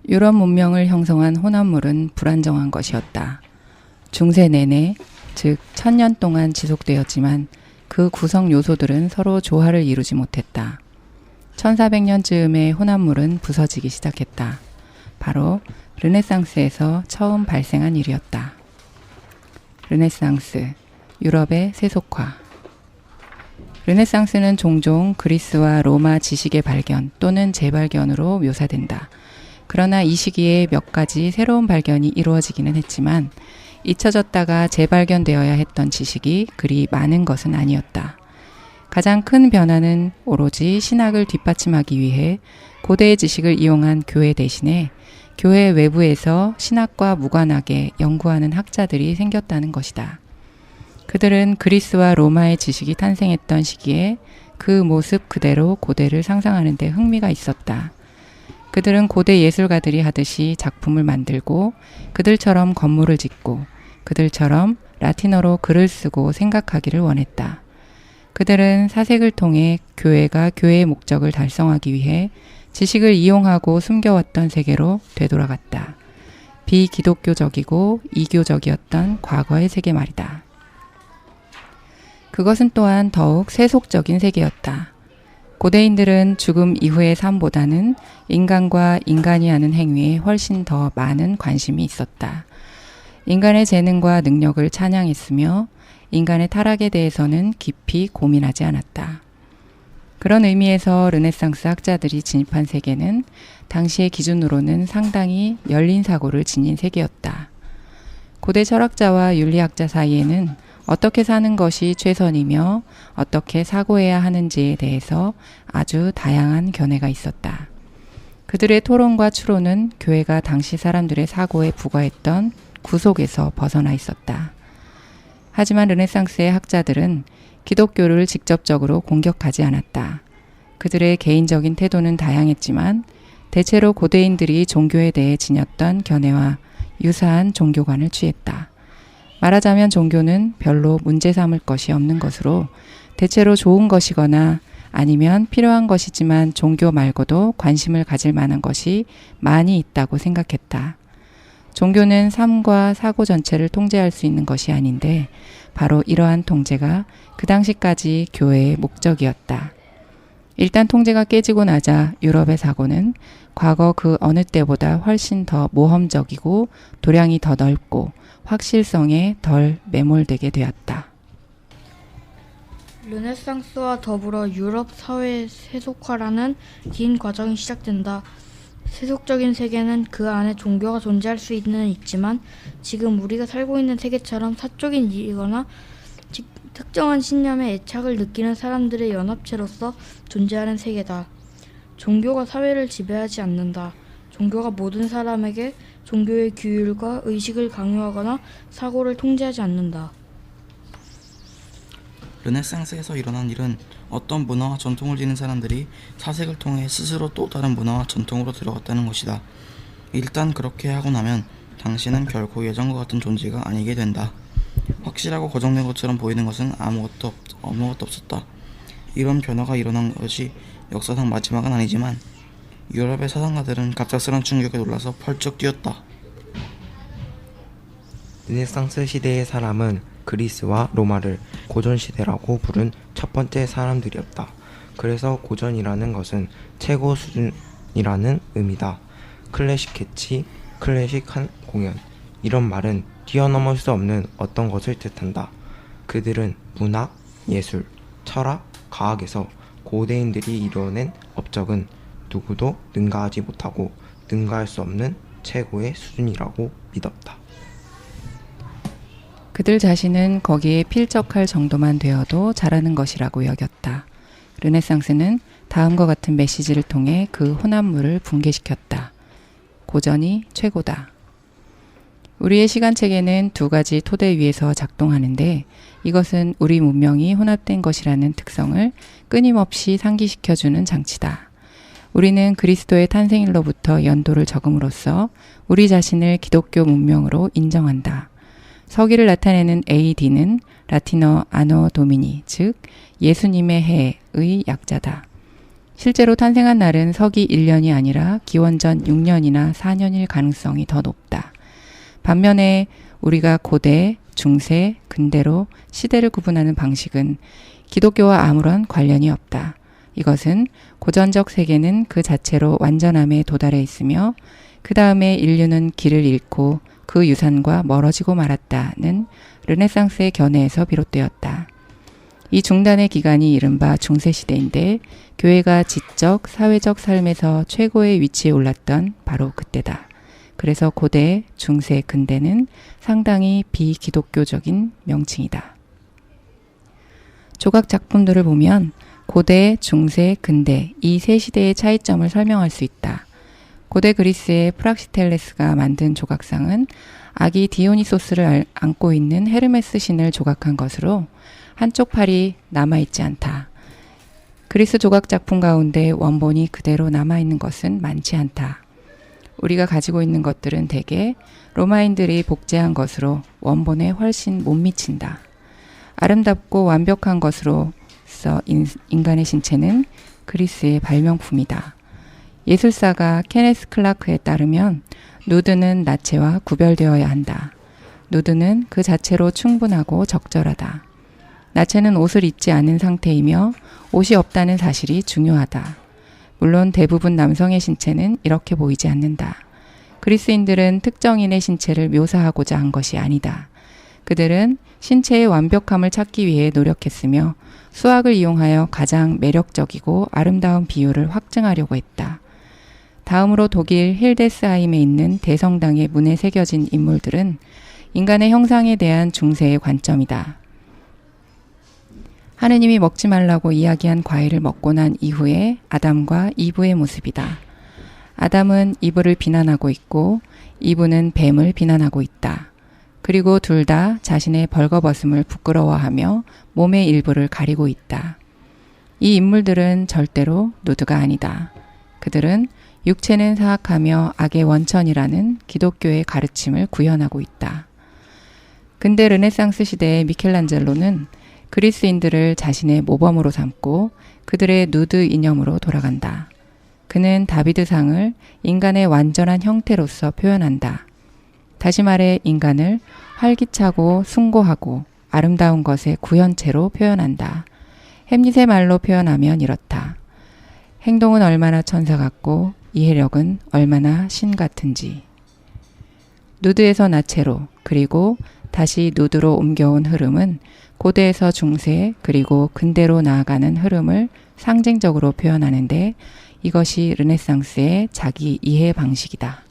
유럽 문명을 형성한 혼합물은 불안정한 것이었다. 중세 내내, 즉 1000년 동안 지속되었지만 그 구성 요소들은 서로 조화를 이루지 못했다. 1400년쯤에 혼합물은 부서지기 시작했다. 바로 르네상스에서 처음 발생한 일이었다. 르네상스, 유럽의 세속화. 르네상스는 종종 그리스와 로마 지식의 발견 또는 재발견으로 묘사된다. 그러나 이 시기에 몇 가지 새로운 발견이 이루어지기는 했지만 잊혀졌다가 재발견되어야 했던 지식이 그리 많은 것은 아니었다. 가장 큰 변화는 오로지 신학을 뒷받침하기 위해 고대의 지식을 이용한 교회 대신에 교회 외부에서 신학과 무관하게 연구하는 학자들이 생겼다는 것이다. 그들은 그리스와 로마의 지식이 탄생했던 시기에 그 모습 그대로 고대를 상상하는 데 흥미가 있었다. 그들은 고대 예술가들이 하듯이 작품을 만들고 그들처럼 건물을 짓고 그들처럼 라틴어로 글을 쓰고 생각하기를 원했다. 그들은 사색을 통해 교회가 교회의 목적을 달성하기 위해 지식을 이용하고 숨겨왔던 세계로 되돌아갔다. 비기독교적이고 이교적이었던 과거의 세계 말이다. 그것은 또한 더욱 세속적인 세계였다. 고대인들은 죽음 이후의 삶보다는 인간과 인간이 하는 행위에 훨씬 더 많은 관심이 있었다. 인간의 재능과 능력을 찬양했으며 인간의 타락에 대해서는 깊이 고민하지 않았다. 그런 의미에서 르네상스 학자들이 진입한 세계는 당시의 기준으로는 상당히 열린 사고를 지닌 세계였다. 고대 철학자와 윤리학자 사이에는 어떻게 사는 것이 최선이며 어떻게 사고해야 하는지에 대해서 아주 다양한 견해가 있었다. 그들의 토론과 추론은 교회가 당시 사람들의 사고에 부과했던 구속에서 벗어나 있었다. 하지만 르네상스의 학자들은 기독교를 직접적으로 공격하지 않았다. 그들의 개인적인 태도는 다양했지만 대체로 고대인들이 종교에 대해 지녔던 견해와 유사한 종교관을 취했다. 말하자면 종교는 별로 문제 삼을 것이 없는 것으로 대체로 좋은 것이거나 아니면 필요한 것이지만 종교 말고도 관심을 가질 만한 것이 많이 있다고 생각했다. 종교는 삶과 사고 전체를 통제할 수 있는 것이 아닌데 바로 이러한 통제가 그 당시까지 교회의 목적이었다. 일단 통제가 깨지고 나자 유럽의 사고는 과거 그 어느 때보다 훨씬 더 모험적이고 도량이 더 넓고 확실성에 덜 매몰되게 되었다. 르네상스와 더불어 유럽 사회의 세속화라는 긴 과정이 시작된다. 세속적인 세계는 그 안에 종교가 존재할 수는 있지만 지금 우리가 살고 있는 세계처럼 사적인 일이거나 특정한 신념에 애착을 느끼는 사람들의 연합체로서 존재하는 세계다. 종교가 사회를 지배하지 않는다. 종교가 모든 사람에게 종교의 규율과 의식을 강요하거나 사고를 통제하지 않는다. 르네상스에서 일어난 일은 어떤 문화와 전통을 지닌 사람들이 사색을 통해 스스로 또 다른 문화와 전통으로 들어갔다는 것이다. 일단 그렇게 하고 나면 당신은 결코 예전과 같은 존재가 아니게 된다. 확실하고 고정된 것처럼 보이는 것은 아무것도 없었다. 이런 변화가 일어난 것이 역사상 마지막은 아니지만 유럽의 사상가들은 갑작스러운 충격에 놀라서 펄쩍 뛰었다. 르네상스 시대의 사람은 그리스와 로마를 고전시대라고 부른 첫 번째 사람들이었다. 그래서 고전이라는 것은 최고 수준이라는 의미다. 클래식 캐치, 클래식한 공연, 이런 말은 뛰어넘을 수 없는 어떤 것을 뜻한다. 그들은 문학, 예술, 철학, 과학에서 고대인들이 이뤄낸 업적은 누구도 능가하지 못하고 능가할 수 없는 최고의 수준이라고 믿었다. 그들 자신은 거기에 필적할 정도만 되어도 잘하는 것이라고 여겼다. 르네상스는 다음과 같은 메시지를 통해 그 혼합물을 붕괴시켰다. 고전이 최고다. 우리의 시간체계는 두 가지 토대 위에서 작동하는데 이것은 우리 문명이 혼합된 것이라는 특성을 끊임없이 상기시켜주는 장치다. 우리는 그리스도의 탄생일로부터 연도를 적음으로써 우리 자신을 기독교 문명으로 인정한다. 서기를 나타내는 AD는 라틴어 아노 도미니, 즉 예수님의 해의 약자다. 실제로 탄생한 날은 서기 1년이 아니라 기원전 6년이나 4년일 가능성이 더 높다. 반면에 우리가 고대, 중세, 근대로 시대를 구분하는 방식은 기독교와 아무런 관련이 없다. 이것은 고전적 세계는 그 자체로 완전함에 도달해 있으며 그 다음에 인류는 길을 잃고 그 유산과 멀어지고 말았다는 르네상스의 견해에서 비롯되었다. 이 중단의 기간이 이른바 중세시대인데 교회가 지적, 사회적 삶에서 최고의 위치에 올랐던 바로 그때다. 그래서 고대, 중세, 근대는 상당히 비기독교적인 명칭이다. 조각 작품들을 보면 고대, 중세, 근대 이 세 시대의 차이점을 설명할 수 있다. 고대 그리스의 프락시텔레스가 만든 조각상은 아기 디오니소스를 안고 있는 헤르메스 신을 조각한 것으로 한쪽 팔이 남아있지 않다. 그리스 조각 작품 가운데 원본이 그대로 남아있는 것은 많지 않다. 우리가 가지고 있는 것들은 대개 로마인들이 복제한 것으로 원본에 훨씬 못 미친다. 아름답고 완벽한 것으로서 인간의 신체는 그리스의 발명품이다. 예술사가 케네스 클라크에 따르면 누드는 나체와 구별되어야 한다. 누드는 그 자체로 충분하고 적절하다. 나체는 옷을 입지 않은 상태이며 옷이 없다는 사실이 중요하다. 물론 대부분 남성의 신체는 이렇게 보이지 않는다. 그리스인들은 특정인의 신체를 묘사하고자 한 것이 아니다. 그들은 신체의 완벽함을 찾기 위해 노력했으며 수학을 이용하여 가장 매력적이고 아름다운 비율을 확증하려고 했다. 다음으로 독일 힐데스하임에 있는 대성당의 문에 새겨진 인물들은 인간의 형상에 대한 중세의 관점이다. 하느님이 먹지 말라고 이야기한 과일을 먹고 난 이후에 아담과 이브의 모습이다. 아담은 이브를 비난하고 있고 이브는 뱀을 비난하고 있다. 그리고 둘 다 자신의 벌거벗음을 부끄러워하며 몸의 일부를 가리고 있다. 이 인물들은 절대로 누드가 아니다. 그들은 육체는 사악하며 악의 원천이라는 기독교의 가르침을 구현하고 있다. 근대 르네상스 시대의 미켈란젤로는 그리스인들을 자신의 모범으로 삼고 그들의 누드 이념으로 돌아간다. 그는 다비드상을 인간의 완전한 형태로서 표현한다. 다시 말해 인간을 활기차고 숭고하고 아름다운 것의 구현체로 표현한다. 햄릿의 말로 표현하면 이렇다. 행동은 얼마나 천사 같고 이해력은 얼마나 신 같은지. 누드에서 나체로 그리고 다시 누드로 옮겨온 흐름은 고대에서 중세 그리고 근대로 나아가는 흐름을 상징적으로 표현하는데 이것이 르네상스의 자기 이해 방식이다.